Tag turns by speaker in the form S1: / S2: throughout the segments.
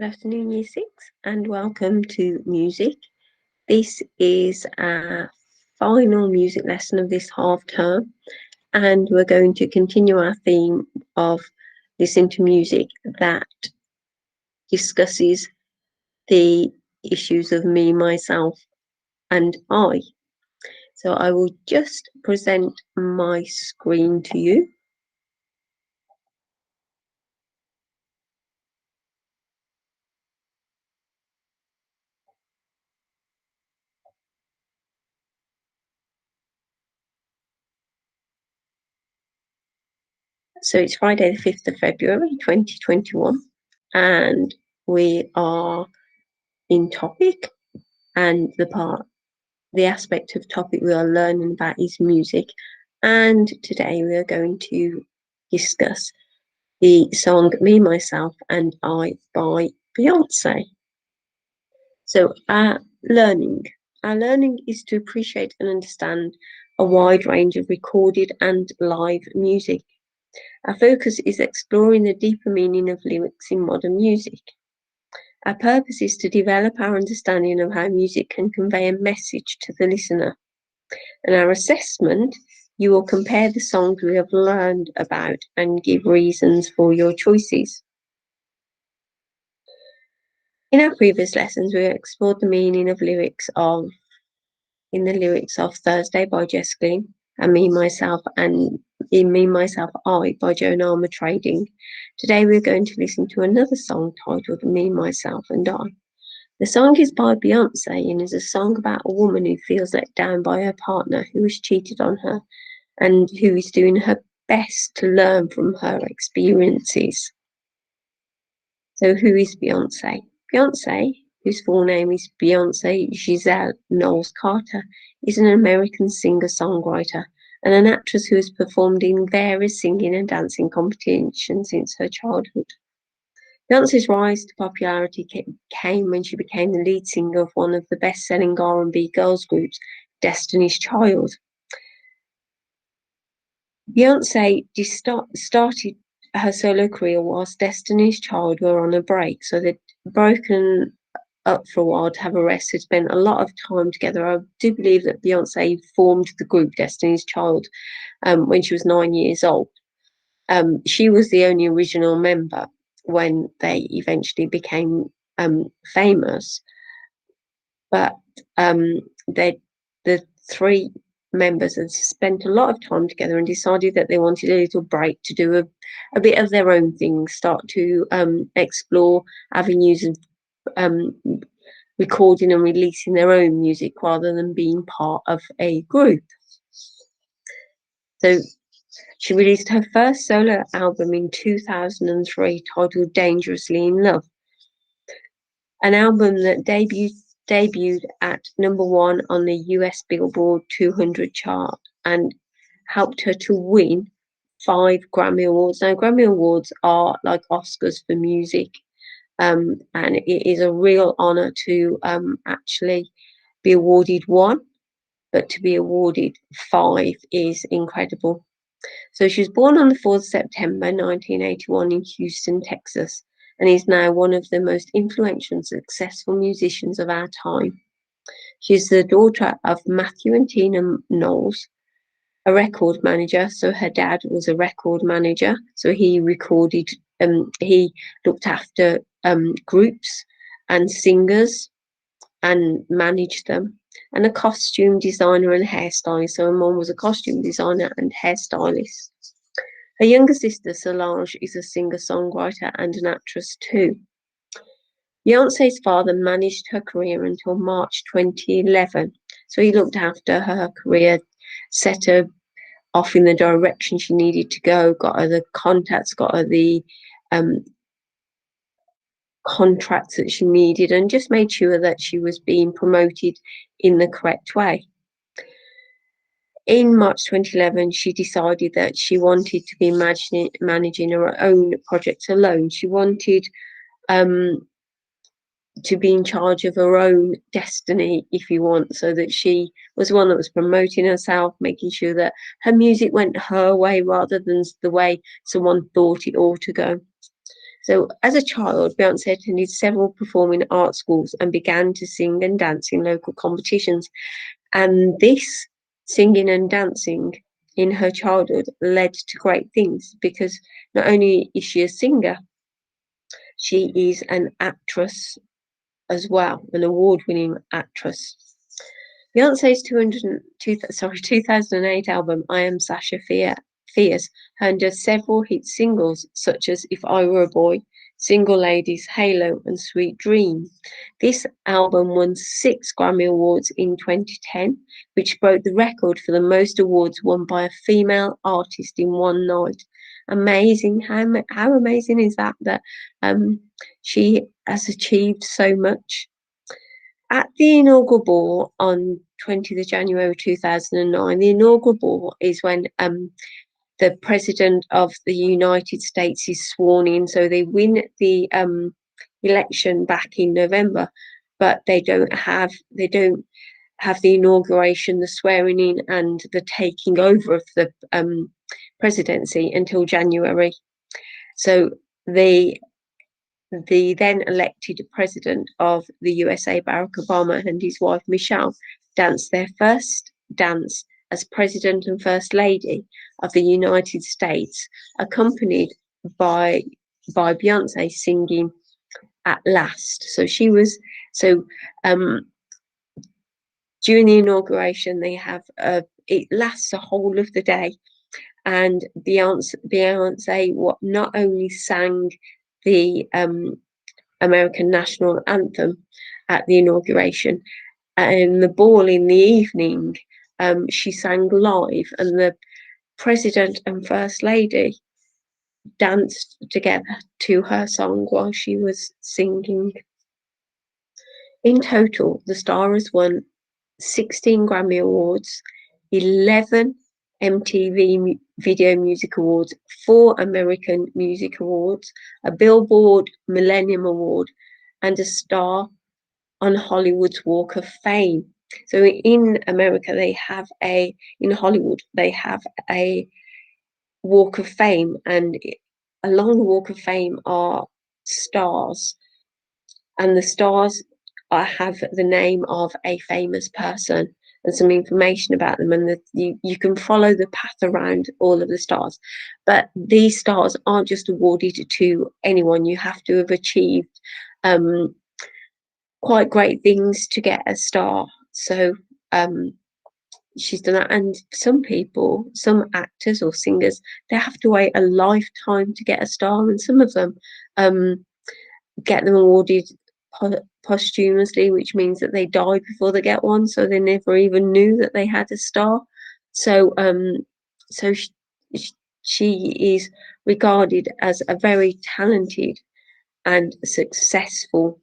S1: Good afternoon, Year 6, and welcome to music. This is our final music lesson of this half term, and we're going to continue our theme of listen to music that discusses the issues of me, myself, and I. So I will just present my screen to you. So it's Friday the 5th of February 2021, and we are in topic, and the aspect of topic we are learning about is music. And today we are going to discuss the song Me, Myself and I by Beyonce. So our learning is to appreciate and understand a wide range of recorded and live music. Our focus is exploring the deeper meaning of lyrics in modern music. Our purpose is to develop our understanding of how music can convey a message to the listener. In our assessment, you will compare the songs we have learned about and give reasons for your choices. In our previous lessons, we explored the meaning of lyrics of Thursday by Jess Glynn, and Me, Myself, I by Joan Armatrading. Today we're going to listen to another song titled Me, Myself and I. The song is by Beyonce and is a song about a woman who feels let down by her partner who has cheated on her and who is doing her best to learn from her experiences. So who is Beyonce? Beyonce, whose full name is Beyonce Giselle Knowles Carter, is an American singer-songwriter and an actress who has performed in various singing and dancing competitions since her childhood. Beyonce's rise to popularity came when she became the lead singer of one of the best-selling R&B girls groups, Destiny's Child. Beyonce started her solo career whilst Destiny's Child were on a break, so they'd broken up for a while to have a rest. They'd spent a lot of time together. I do believe that Beyonce formed the group Destiny's Child when she was 9 years old. She was the only original member when they eventually became famous, but the three members had spent a lot of time together and decided that they wanted a little break to do a bit of their own thing, start to explore avenues of recording and releasing their own music rather than being part of a group. So she released her first solo album in 2003 titled Dangerously in Love, an album that debuted at #1 on the US Billboard 200 chart and helped her to win 5 Grammy Awards. Now, Grammy Awards are like Oscars for music, and it is a real honour to actually be awarded 1, but to be awarded 5 is incredible. So she was born on the 4th of September 1981 in Houston, Texas, and is now one of the most influential and successful musicians of our time. She's the daughter of Matthew and Tina Knowles, a record manager. So her dad was a record manager, so he looked after groups and singers and managed them, and a costume designer and hairstylist. So her mom was a costume designer and hairstylist. Her younger sister, Solange, is a singer-songwriter and an actress too. Beyonce's father managed her career until March 2011. So he looked after her career, set her off in the direction she needed to go, got her the contacts, got her the contracts that she needed, and just made sure that she was being promoted in the correct way. In March 2011, she decided that she wanted to be managing her own projects alone. She wanted to be in charge of her own destiny, if you want, so that she was the one that was promoting herself, making sure that her music went her way rather than the way someone thought it ought to go. So, as a child, Beyonce attended several performing arts schools and began to sing and dance in local competitions. And this singing and dancing in her childhood led to great things, because not only is she a singer, she is an actress as well, an award-winning actress. Beyonce's 2008 album, I Am Sasha Fierce, earned her several hit singles such as If I Were a Boy, Single Ladies, Halo, and Sweet Dream. This album won 6 Grammy Awards in 2010, which broke the record for the most awards won by a female artist in one night. Amazing! How amazing is that? That she has achieved so much. At the inaugural ball on 20th of January 2009, the inaugural ball is when the President of the United States is sworn in. So they win the election back in November, but they don't have the inauguration, the swearing in, and the taking over of the presidency until January. So the then elected president of the USA, Barack Obama, and his wife Michelle danced their first dance as president and first lady of the United States, accompanied by Beyonce singing "At Last." So during the inauguration, they have it lasts the whole of the day, and Beyonce not only sang the American national anthem at the inauguration, and the ball in the evening, she sang live, and the president and first lady danced together to her song while she was singing. In total, the star has won 16 Grammy Awards, 11 MTV Video Music Awards, 4 American Music Awards, a Billboard Millennium Award, and a star on Hollywood's Walk of Fame. So in America, in Hollywood, they have a Walk of Fame, and along the Walk of Fame are stars, and the stars have the name of a famous person and some information about them, and you can follow the path around all of the stars. But these stars aren't just awarded to anyone. You have to have achieved quite great things to get a star. So she's done that. And some actors or singers, they have to wait a lifetime to get a star, and some of them get them awarded posthumously, which means that they die before they get one, so they never even knew that they had a star. So she is regarded as a very talented and successful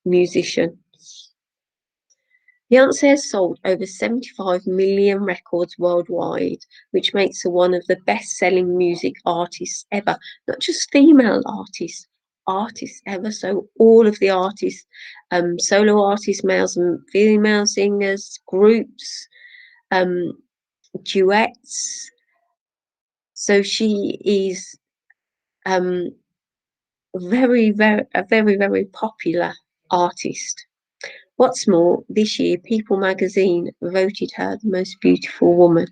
S1: musician. Beyonce has sold over 75 million records worldwide, which makes her one of the best-selling music artists ever. Not just female artists ever. So all of the artists, solo artists, males and female singers, groups, duets. So she is a very, very popular artist. What's more, this year People magazine voted her the most beautiful woman.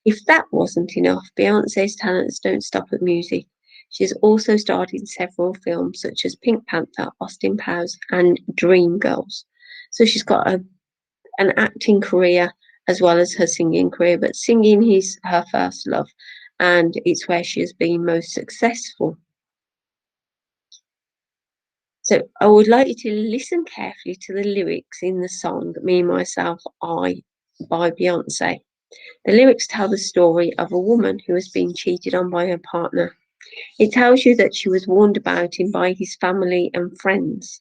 S1: If that wasn't enough, Beyonce's talents don't stop at music. She's also starred in several films such as Pink Panther, Austin Powers, and Dreamgirls. So she's got an acting career as well as her singing career, but singing is her first love, and it's where she has been most successful. So I would like you to listen carefully to the lyrics in the song Me, Myself, I by Beyonce. The lyrics tell the story of a woman who has been cheated on by her partner. It tells you that she was warned about him by his family and friends.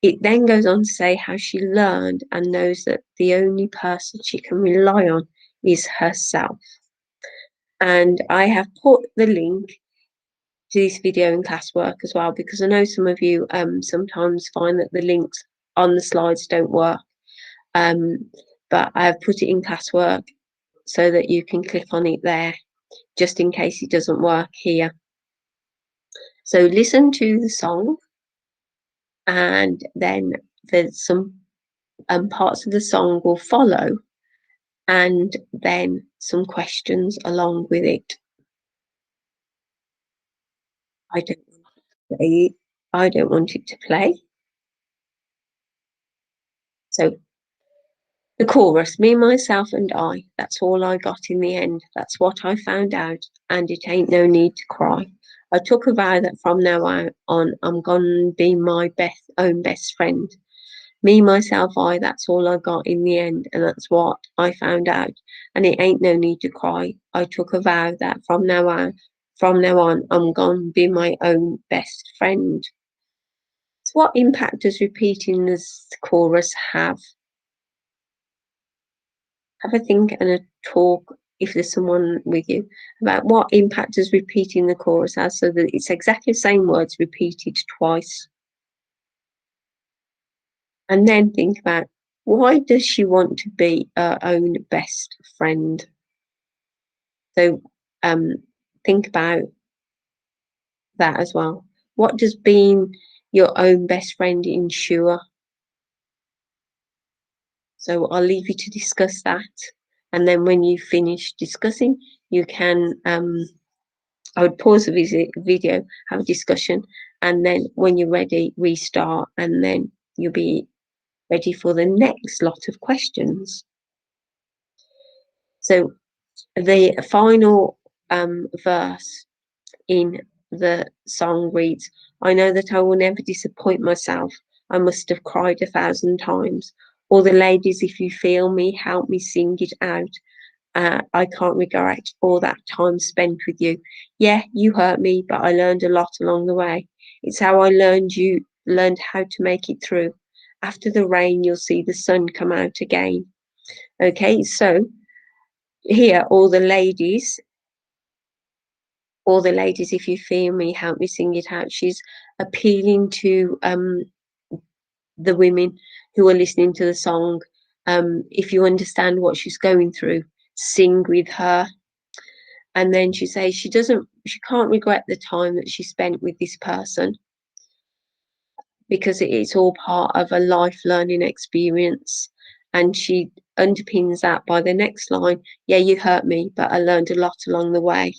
S1: It then goes on to say how she learned and knows that the only person she can rely on is herself. And I have put the link to this video in classwork as well, because I know some of you sometimes find that the links on the slides don't work, but I have put it in classwork so that you can click on it there just in case it doesn't work here. So listen to the song, and then there's some parts of the song will follow, and then some questions along with it. I don't want it to play. I don't want it to play. So the chorus, me, myself, and I. That's all I got in the end. That's what I found out, and it ain't no need to cry. I took a vow that from now on, I'm gonna be my own best friend. Me, myself, I. That's all I got in the end, and that's what I found out, and it ain't no need to cry. I took a vow that from now on, I'm gonna be my own best friend. So, what impact does repeating this chorus have? Have a think and a talk, if there's someone with you, about what impact does repeating the chorus has, so that it's exactly the same words repeated twice. And then think about, why does she want to be her own best friend? So um, think about that as well. What does being your own best friend ensure? So I'll leave you to discuss that. And then when you finish discussing, you can I would pause the video, have a discussion, and then when you're ready, restart, and then you'll be ready for the next lot of questions. So the final verse in the song reads, I know that I will never disappoint myself. I must have cried 1,000 times. All the ladies, if you feel me, help me sing it out. I can't regret all that time spent with you. Yeah, you hurt me, but I learned a lot along the way. It's how I learned how to make it through. After the rain, you'll see the sun come out again. Okay, so here, all the ladies, if you feel me, help me sing it out. She's appealing to the women who are listening to the song. If you understand what she's going through, sing with her. And then she says she can't regret the time that she spent with this person, because it's all part of a life learning experience. And she underpins that by the next line, yeah, you hurt me, but I learned a lot along the way.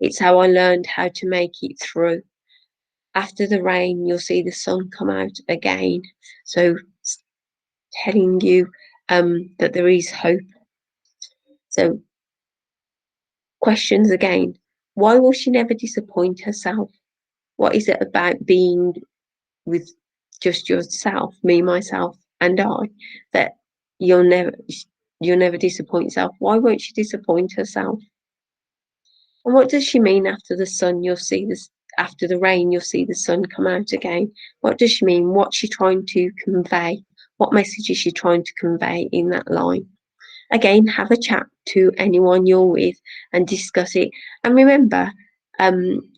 S1: It's how I learned how to make it through. After the rain, you'll see the sun come out again. So telling you that there is hope. So questions again. Why will she never disappoint herself? What is it about being with just yourself, me, myself, and I, that you'll never disappoint yourself? Why won't she disappoint herself? And what does she mean after the sun? You'll see this after the rain. You'll see the sun come out again. What does she mean? What's she trying to convey? What message is she trying to convey in that line? Again, have a chat to anyone you're with and discuss it. And remember,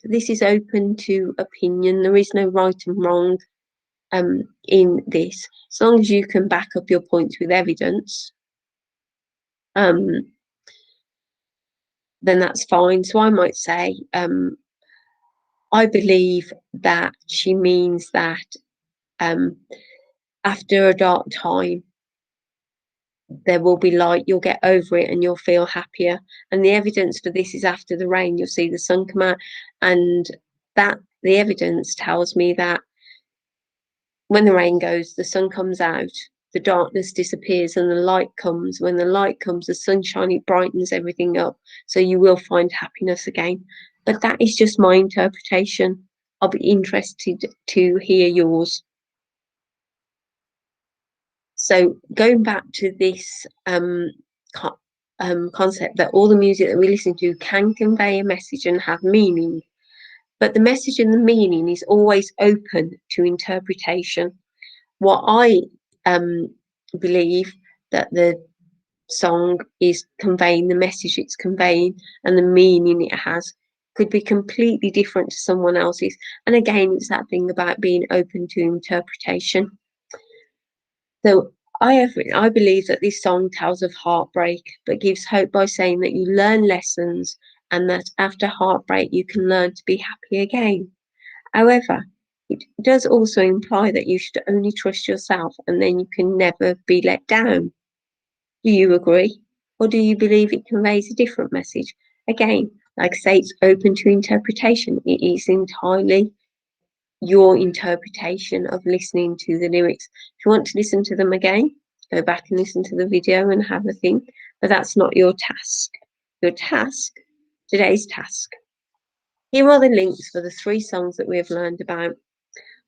S1: this is open to opinion. There is no right and wrong in this. As long as you can back up your points with evidence, then that's fine. So I might say, I believe that she means that after a dark time, there will be light, you'll get over it and you'll feel happier. And the evidence for this is after the rain, you'll see the sun come out. And that the evidence tells me that when the rain goes, the sun comes out, the darkness disappears, and the light comes. When the light comes, the sunshine, it brightens everything up. So you will find happiness again. But that is just my interpretation. I'll be interested to hear yours. So going back to this concept that all the music that we listen to can convey a message and have meaning, but the message and the meaning is always open to interpretation. What I believe that the song is conveying, the message it's conveying, and the meaning it has could be completely different to someone else's. And again, it's that thing about being open to interpretation. So I believe that this song tells of heartbreak, but gives hope by saying that you learn lessons, and that after heartbreak, you can learn to be happy again. However, it does also imply that you should only trust yourself and then you can never be let down. Do you agree? Or do you believe it conveys a different message? Again, like I say, it's open to interpretation. It is entirely your interpretation of listening to the lyrics. If you want to listen to them again, go back and listen to the video and have a think. But that's not your task. Your task, today's task. Here are the links for the 3 songs that we have learned about.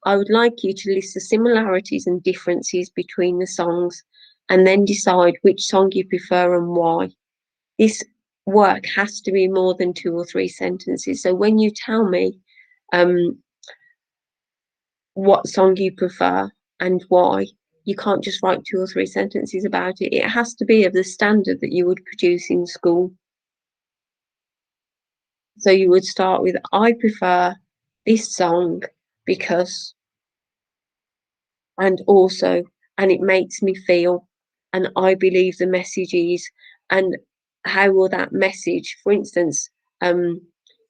S1: I would like you to list the similarities and differences between the songs and then decide which song you prefer and why. This work has to be more than 2 or 3 sentences. So when you tell me what song you prefer and why, you can't just write 2 or 3 sentences about it. It has to be of the standard that you would produce in school. So you would start with, I prefer this song because, and also, and it makes me feel, and I believe the message is, and how will that message, for instance,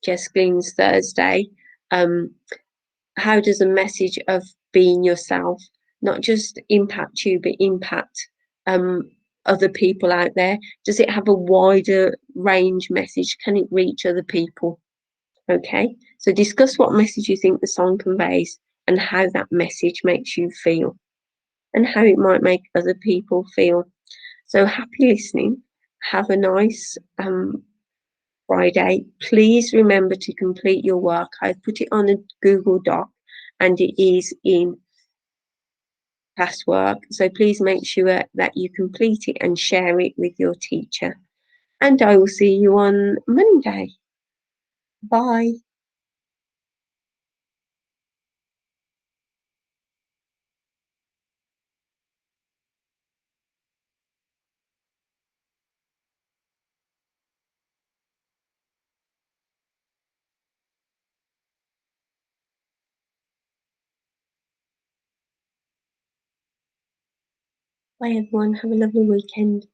S1: Jess Glyn's Thursday, how does a message of being yourself not just impact you, but impact um, other people out there? Does it have a wider range message? Can it reach other people? Okay, so discuss what message you think the song conveys and how that message makes you feel and how it might make other people feel. So happy listening. Have a nice Friday. Please remember to complete your work. I've put it on a Google Doc and it is in classwork. So please make sure that you complete it and share it with your teacher. And I will see you on Monday. Bye. Bye everyone. Have a lovely weekend.